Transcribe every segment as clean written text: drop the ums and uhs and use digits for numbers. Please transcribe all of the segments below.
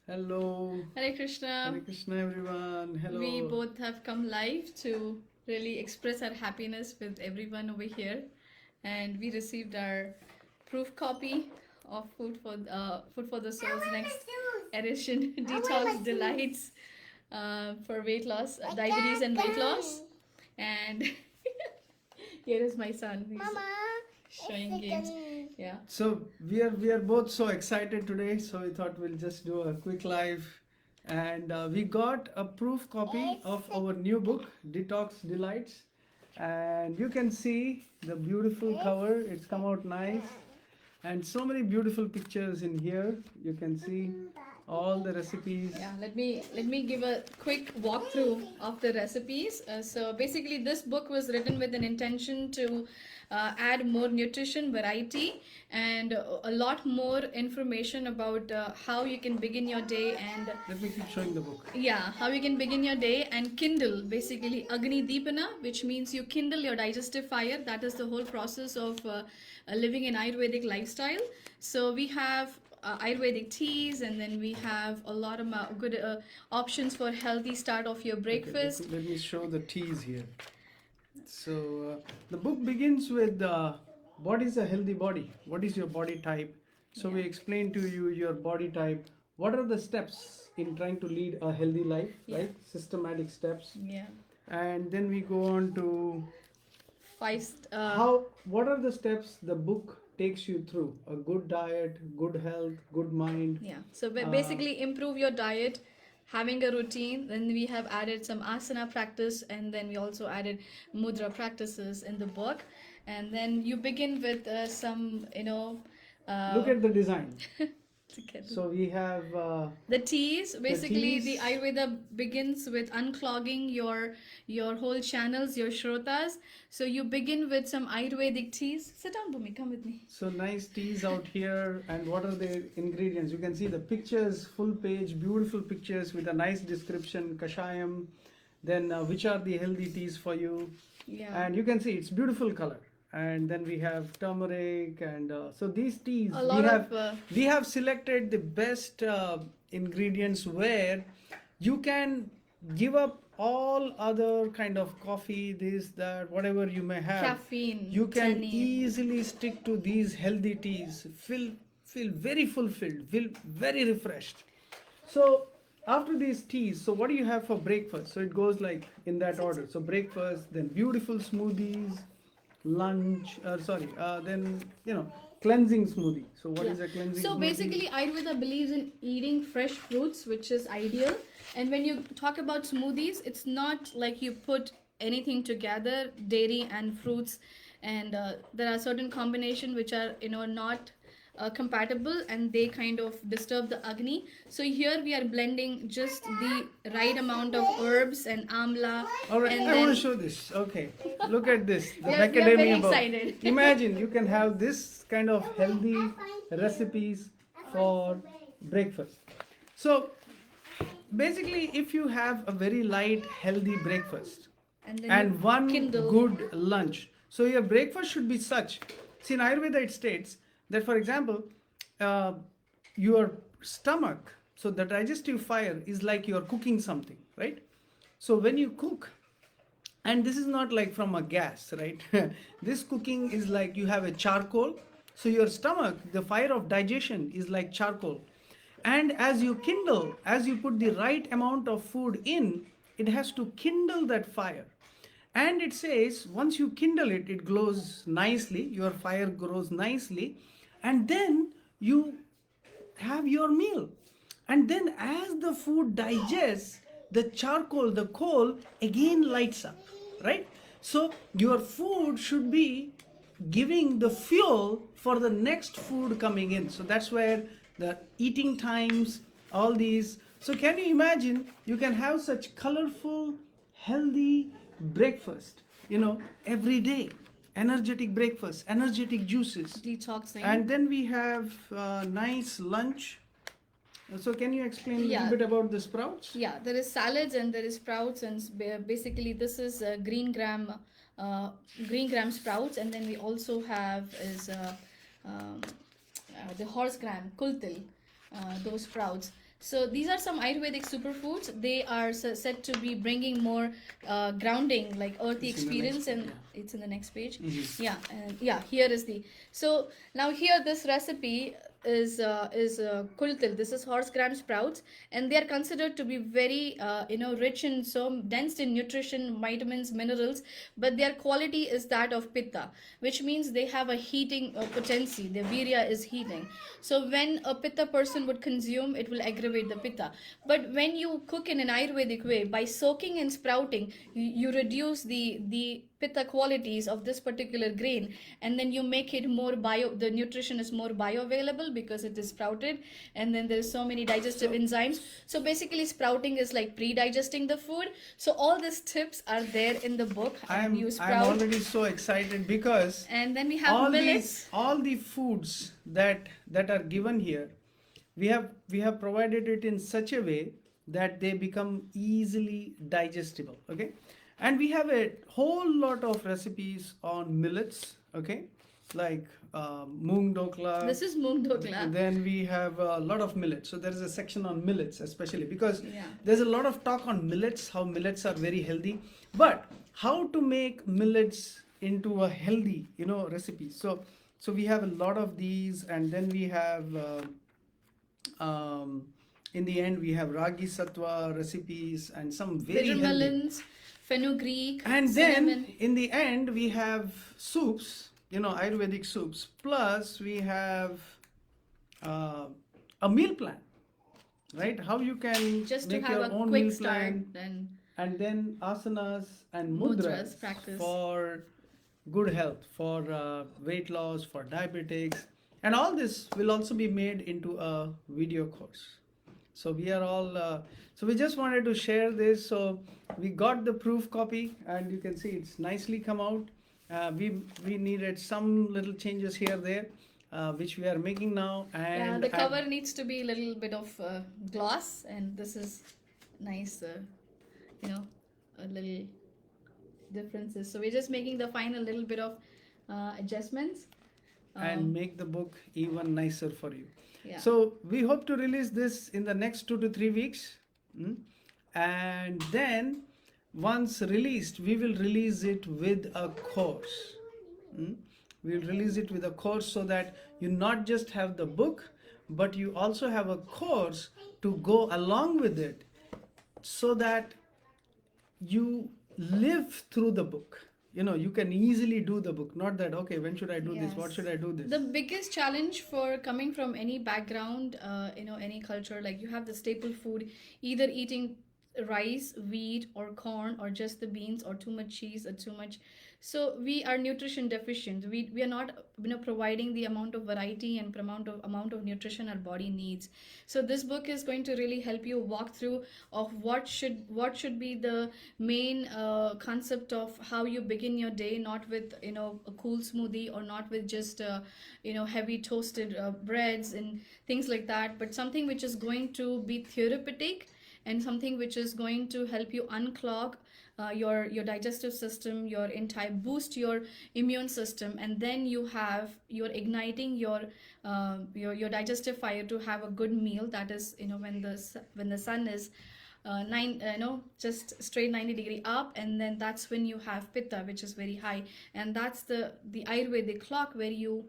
Hello. Hare Krishna. Hare Krishna, everyone. Hello. We both have come live to really express our happiness with everyone over here, and we received our proof copy of Food for the Soul's next edition, Detox Delights, for weight loss, diabetes and weight loss. And here is my son. He's showing games. Yeah. So we are both so excited today. So we thought we'll just do a quick live, and we got a proof copy of our new book, Detox Delights, and you can see the beautiful cover. It's come out nice, and so many beautiful pictures in here. You can see all the recipes. Yeah, let me give a quick walkthrough of the recipes. So basically, this book was written with an intention to add more nutrition variety and a lot more information about how you can begin your day and Let me keep showing the book. yeah, how you can begin your day and kindle basically Agni Deepana, which means you kindle your digestive fire. That is the whole process of living an Ayurvedic lifestyle. So we have Ayurvedic teas, and then we have a lot of good options for healthy start of your breakfast. Okay, let me show the teas here. So the book begins with what is a healthy body? What is your body type? So we explain to you your body type. What are the steps in trying to lead a healthy life, right? Systematic steps. Yeah. And then we go on to Five. what are the steps the book takes you through? A good diet, good health, good mind. Yeah. So basically, improve your diet, having a routine. Then we have added some asana practice, and then we also added mudra practices in the book. And then you begin with some, Look at the design. together. So we have The teas, basically the teas. Ayurveda begins with unclogging your whole channels, your shrotas. So you begin with some Ayurvedic teas. Sit down, Bhumi, come with me. So nice teas out here, and what are the ingredients? You can see the pictures, full page, beautiful pictures with a nice description, kashayam. Then which are the healthy teas for you? Yeah. And you can see it's beautiful color. And then we have turmeric, and so these teas A lot we have selected the best ingredients where you can give up all other kind of coffee, this, that, whatever you may have. Caffeine, You can tannin. easily stick to these healthy teas. Feel very fulfilled. Feel very refreshed. So after these teas, so what do you have for breakfast? So it goes like in that order. So breakfast, then beautiful smoothies, lunch. Then cleansing smoothie. So what is a cleansing So smoothie? basically, Ayurveda believes in eating fresh fruits, which is ideal. And when you talk about smoothies, it's not like you put anything together, dairy and fruits, and there are certain combinations which are not compatible, and they kind of disturb the Agni. So here we are blending just the right amount of herbs and amla. All right, and I want then to show this. Okay, look at this. The We are macadamia very bowl. excited. Imagine you can have this kind of healthy recipes for breakfast. So basically, if you have a very light, healthy breakfast then and you one kindle. good lunch, so your breakfast should be such. See, in Ayurveda it states that, for example, your stomach, so the digestive fire is like you're cooking something, right? So when you cook, and this is not like from a gas, right? This cooking is like you have a charcoal. So your stomach, the fire of digestion is like charcoal. And as you kindle, as you put the right amount of food in, it has to kindle that fire. And it says once you kindle it, it glows nicely, your fire grows nicely, and then you have your meal. And then as the food digests, the charcoal, the coal again lights up, right? So your food should be giving the fuel for the next food coming in. So that's where the eating times, all these. So can you imagine you can have such colorful, healthy breakfast, every day. Energetic breakfast, energetic juices. Detoxing. And then we have nice lunch. So can you explain a Yeah. little bit about the sprouts? Yeah, there is salads and there is sprouts, and basically this is green gram sprouts, and then we also have is the horse gram kultil, those sprouts. So these are some Ayurvedic superfoods. They are said to be bringing more grounding, like earthy It's in the next experience, page, and yeah. it's in the next page. Mhm. Yeah, and yeah, here is the. So now here this recipe is kultil. This is horse gram sprouts, and they are considered to be very rich in so dense in nutrition, vitamins, minerals, but their quality is that of pitta, which means they have a heating potency. Their virya is heating. So when a pitta person would consume, it will aggravate the pitta. But when you cook in an Ayurvedic way, by soaking and sprouting, you reduce the pitta qualities of this particular grain, and then you make it more the nutrition is more bioavailable because it is sprouted, and then there's so many digestive enzymes. So basically sprouting is like pre-digesting the food. So all these tips are there in the book, and you I'm sprout. already so excited because And then we have millets. all the foods that are given here, we have provided it in such a way that they become easily digestible. Okay, and we have a whole lot of recipes on millets. Okay, like moong dokla. This is moong dokla. Then we have a lot of millets. So there is a section on millets, especially because Yeah. there's a lot of talk on millets, how millets are very healthy, but how to make millets into a healthy, recipe. So we have a lot of these, and then we have in the end we have ragi satwa recipes and some very Bitter healthy. melons, fenugreek, And cinnamon. then in the end we have soups, Ayurvedic soups. Plus we have a meal plan, right? How you can Just to make have your a own quick meal start, plan, then and then asanas and Mudras mudras practice. for good health, for weight loss, for diabetics, and all this will also be made into a video course. So we are all so we just wanted to share this. So we got the proof copy, and you can see it's nicely come out. We needed some little changes here there, which we are making now. And Yeah, the cover needs to be a little bit of gloss, and this is nice, a little differences. So we're just making the final little bit of adjustments. and make the book even nicer for you. Yeah. So we hope to release this in the next 2 to 3 weeks. And then once released, we will release it with a course. We'll release it with a course so that you not just have the book, but you also have a course to go along with it so that you live through the book. You can easily do the book, not that, okay, when should I do this? What Yes. should I do this? The biggest challenge for coming from any background, any culture, like you have the staple food, either eating rice, wheat, or corn, or just the beans, or too much cheese, or too much. So we are nutrition deficient. We are not providing the amount of variety and amount of nutrition our body needs. So this book is going to really help you walk through of what should be the main concept of how you begin your day, not with a cool smoothie, or not with just heavy toasted breads and things like that, but something which is going to be therapeutic, and something which is going to help you unclog your digestive system, your entire boost your immune system, and then you're igniting your digestive fire to have a good meal. That is, when the sun is just straight 90-degree up, and then that's when you have pitta, which is very high, and that's the Ayurvedic clock where you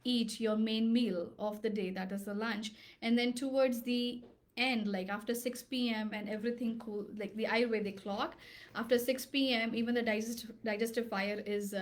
eat your main meal of the day, that is the lunch. And then towards the end, like after 6 p.m. and everything cool, like the Ayurvedic clock, after 6 p.m. even the digestive fire is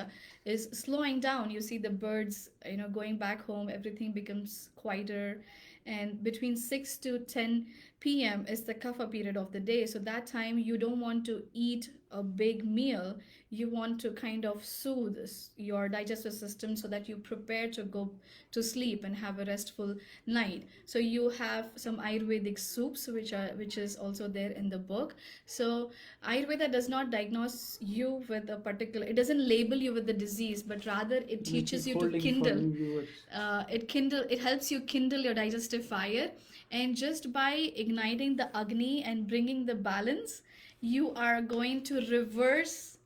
slowing down. You see the birds going back home, everything becomes quieter, and between 6 to 10 p.m. is the kapha period of the day. So that time you don't want to eat a big meal. You want to kind of soothe your digestive system so that you prepare to go to sleep and have a restful night. So you have some Ayurvedic soups, which is also there in the book. So Ayurveda does not diagnose you with a particular, it doesn't label you with the disease, but rather it teaches you to kindle. It helps you kindle your digestive fire, and just by igniting the Agni and bringing the balance, you are going to reverse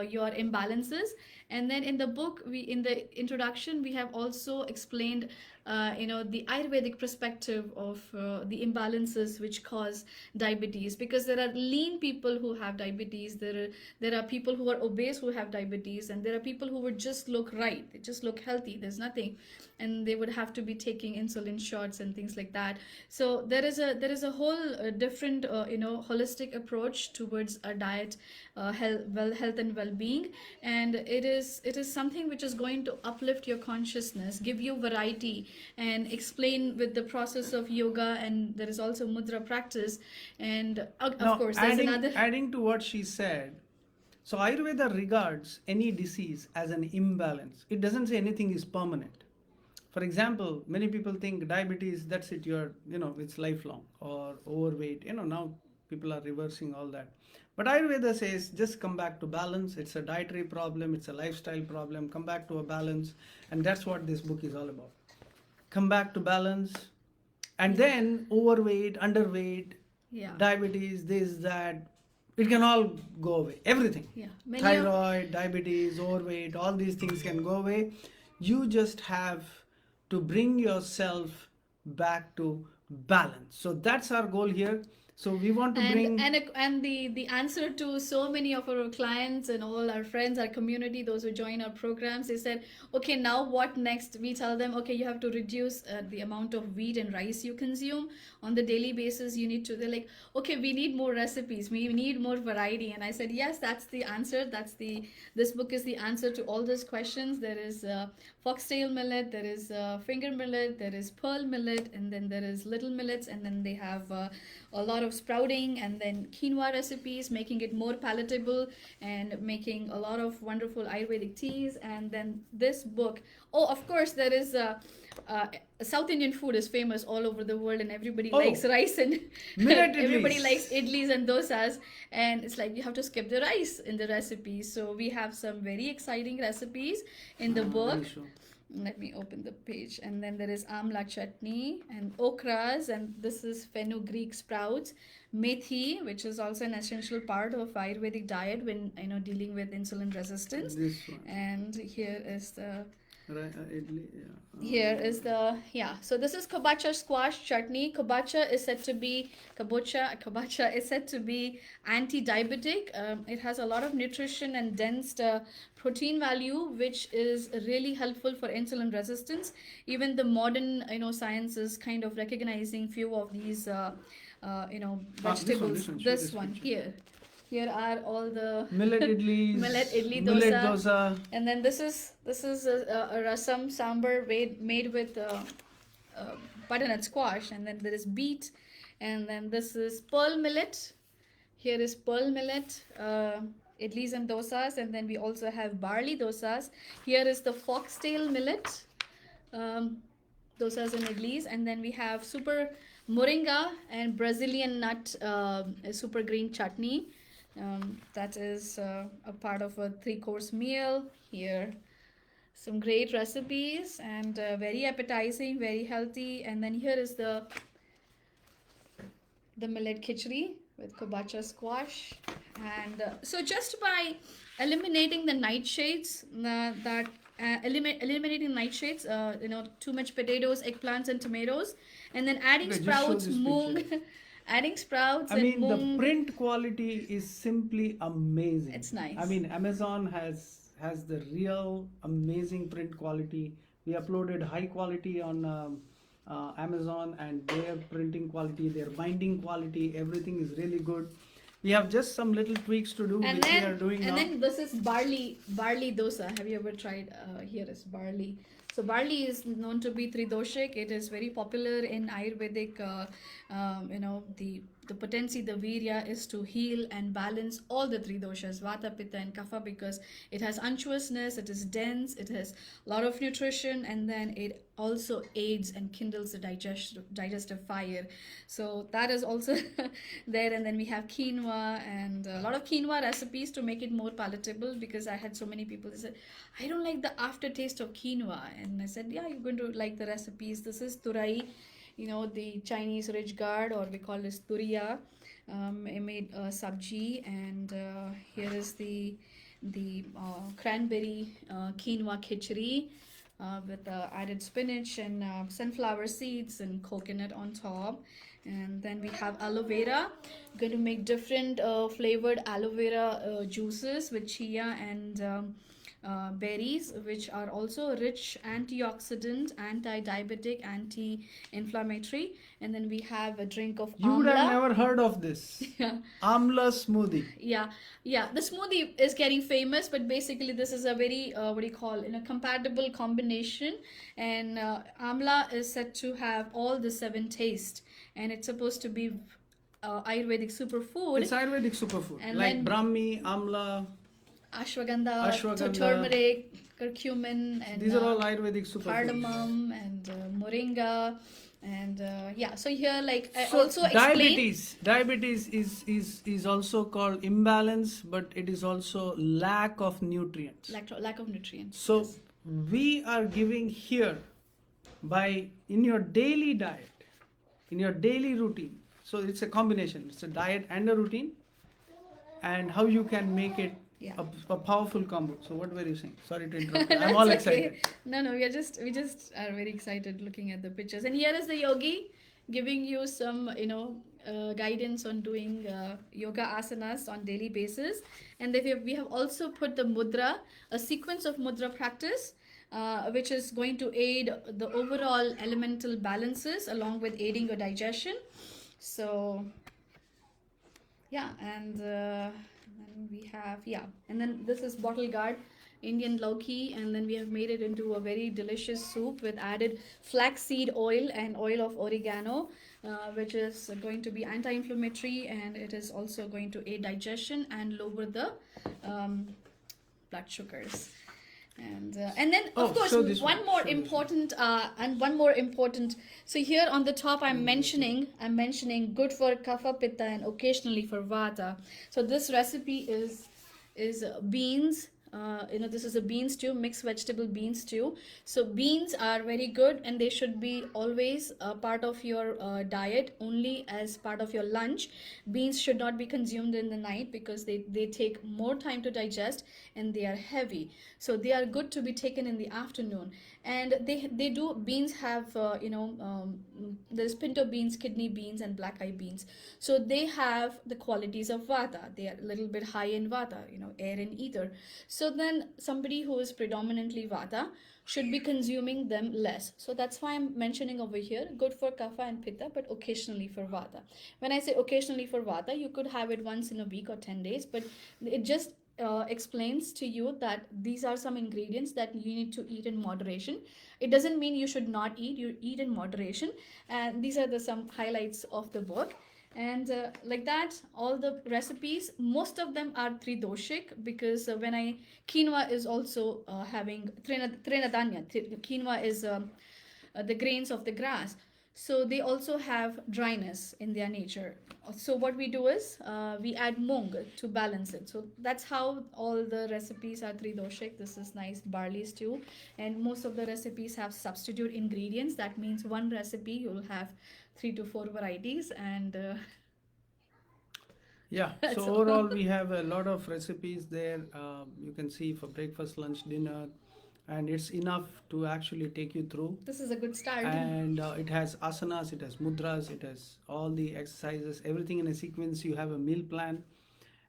your imbalances. And then in the book, in the introduction, we have also explained the Ayurvedic perspective of the imbalances which cause diabetes, because there are lean people who have diabetes, there are people who are obese who have diabetes, and there are people who would just look right, they just look healthy, there's nothing, and they would have to be taking insulin shots and things like that. So there is a whole different holistic approach towards a diet, health and well-being, and it is something which is going to uplift your consciousness, give you variety, and explain with the process of yoga, and there is also mudra practice, and of Now, course there's another. adding to what she said, so Ayurveda regards any disease as an imbalance. It doesn't say anything is permanent. For example, many people think diabetes, that's it, it's lifelong, or overweight. Now people are reversing all that. But Ayurveda says just come back to balance. It's a dietary problem, it's a lifestyle problem. Come back to a balance. And that's what this book is all about. Come back to balance. And then overweight, underweight, Yeah. diabetes, this, that, it can all go away. Everything. Yeah. Thyroid, diabetes, overweight, all these things can go away. You just have to bring yourself back to balance. So that's our goal here. So we want to bring... And the answer to so many of our clients and all our friends, our community, those who join our programs, they said, okay, now what next? We tell them, okay, you have to reduce the amount of wheat and rice you consume on the daily basis. You need to, they're like, okay, we need more recipes, we need more variety. And I said, yes, that's the answer. This book is the answer to all those questions. There is foxtail millet, there is finger millet, there is pearl millet, and then there is little millets, and then they have a lot of sprouting, and then quinoa recipes, making it more palatable, and making a lot of wonderful Ayurvedic teas. And then this book, oh, of course, there is South Indian food is famous all over the world, and everybody likes rice, and everybody likes idlis and dosas, and it's like you have to skip the rice in the recipes. So we have some very exciting recipes in the book. Let me open the page. And then there is Amla Chutney and okras, and this is fenugreek sprouts, methi, which is also an essential part of Ayurvedic diet when dealing with insulin resistance. This one. And here is the idli, so this is kabocha squash chutney. Kabocha is said to be anti-diabetic. It has a lot of nutrition and dense protein value, which is really helpful for insulin resistance. Even the modern science is kind of recognizing few of these vegetables. This one here. Here are all the millet idlis, millet dosa, and then this is a rasam sambar made with butternut squash, and then there is beet, and then this is pearl millet. Here is pearl millet, idlis and dosas, and then we also have barley dosas. Here is the foxtail millet, dosas and idlis, and then we have super moringa and Brazilian nut super green chutney. That is a part of a 3-course meal. Here some great recipes, and very appetizing, very healthy. And then here is the millet khichari with kabocha squash. And so just by eliminating the nightshades, eliminating nightshades, too much potatoes, eggplants, and tomatoes, and then adding sprouts, moong. Adding sprouts and moong. The print quality is simply amazing. It's nice. Amazon has the real amazing print quality. We uploaded high quality on Amazon, and their printing quality, their binding quality, everything is really good. We have just some little tweaks to do, which we are doing now. And then this is barley dosa. Have you ever tried? Here is barley. So barley is known to be tridoshik. It is very popular in Ayurvedic. The potency, the virya, is to heal and balance all the three doshas, vata, pitta, and kapha, because it has unctuousness, it is dense, it has a lot of nutrition, and then it also aids and kindles the digestive fire. So that is also there. And then we have quinoa, and a lot of quinoa recipes to make it more palatable, because I had so many people who said, I don't like the aftertaste of quinoa. And I said, yeah, you're going to like the recipes. This is turai, the Chinese ridge gourd, or we call this turiya. I made sabji, and here is the cranberry quinoa khichari. with added spinach and sunflower seeds and coconut on top. And then we have aloe vera. Going to make different flavored aloe vera juices with chia and berries, which are also rich antioxidant, anti-diabetic, anti-inflammatory. And then we have a drink of You would have amla. never heard of this. Yeah. Amla Smoothie. Yeah, the smoothie is getting famous, but basically this is a very what do you call, compatible combination. And amla is said to have all the seven tastes, and it's supposed to be Ayurvedic superfood. It's Ayurvedic superfood. And like then Brahmi, Amla, ashwagandha, turmeric, curcumin, and these are all Ayurvedic superfoods. cardamom and moringa. And so here, like I So also explain. diabetes is also called imbalance, but it is also lack of nutrients. Lack of nutrients. So Yes. we are giving here by in your daily diet, in your daily routine. So it's a combination. It's a diet and a routine, and how you can make it Yeah. a powerful combo. So what were you saying? Sorry to interrupt. I'm That's all okay. excited. No, we just are very excited looking at the pictures. And here is the yogi giving you some, guidance on doing yoga asanas on daily basis. And then we have also put the mudra, a sequence of mudra practice, which is going to aid the overall elemental balances along with aiding your digestion. So yeah, and then we have, and then this is bottle guard Indian lauki, and then we have made it into a very delicious soup with added flaxseed oil and oil of oregano, which is going to be anti-inflammatory, and it is also going to aid digestion and lower the blood sugars. And then of course so this one one, more show this important. So here on the top I'm mentioning good for kapha pitta and occasionally for vata. So this recipe is beans. This is a bean stew, mixed vegetable bean stew. So beans are very good, and they should be always part of your diet, only as part of your lunch. Beans should not be consumed in the night because they take more time to digest and they are heavy. So they are good to be taken in the afternoon. And they do, beans have there's pinto beans, kidney beans, and black eye beans. So they have the qualities of vata. They are a little bit high in vata, air and ether. So then somebody who is predominantly vata should be consuming them less. So that's why I'm mentioning over here, good for kapha and pitta, but occasionally for vata. When I say occasionally for vata, you could have it once in a week or 10 days, but it just explains to you that these are some ingredients that you need to eat in moderation. It doesn't mean you should not eat, you eat in moderation. And these are some highlights of the book. And like that, all the recipes, most of them are tridoshic, because quinoa is also having trinadanya. Quinoa is the grains of the grass. So they also have dryness in their nature. So what we do is we add mung to balance it. So that's how all the recipes are tridoshic. This is nice barley stew, and most of the recipes have substitute ingredients. That means one recipe you'll have 3 to 4 varieties, and Yeah, That's so all. overall we have a lot of recipes there. You can see for breakfast, lunch, dinner, and it's enough to actually take you through. this is a good start. And it has asanas, it has mudras, it has all the exercises, everything in a sequence. You have a meal plan,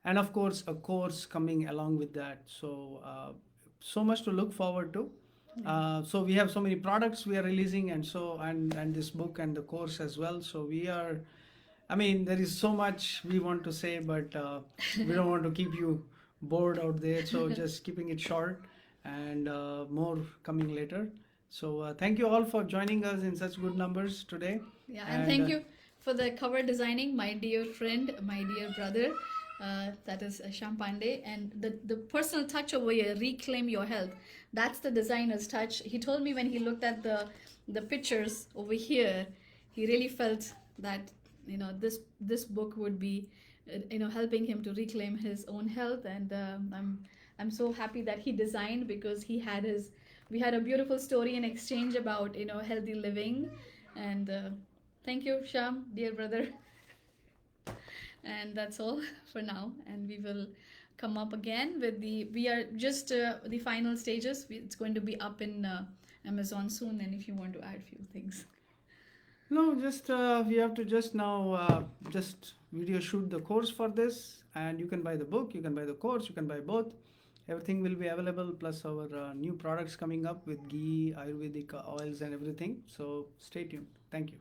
and of course a course coming along with that. So much to look forward to. So we have so many products we are releasing, and this book and the course as well. So we are, I mean, there is so much we want to say, but we don't want to keep you bored out there. So just keeping it short, and more coming later. So thank you all for joining us in such good numbers today. Yeah, and thank you for the cover designing, my dear friend, my dear brother. That is Shyam Pandey. And the personal touch over here, reclaim your health. That's the designer's touch. He told me when he looked at the pictures over here, he really felt that this book would be helping him to reclaim his own health. And I'm so happy that he designed, because we had a beautiful story in exchange about healthy living. And thank you, Shyam, dear brother. And that's all for now, and we will come up again with we are just the final stages. It's going to be up in Amazon soon, and if you want to add few things. No, just we have to just now just video shoot the course for this, and you can buy the book, you can buy the course, you can buy both. Everything will be available, plus our new products coming up with ghee, Ayurvedic oils, and everything. So stay tuned. Thank you.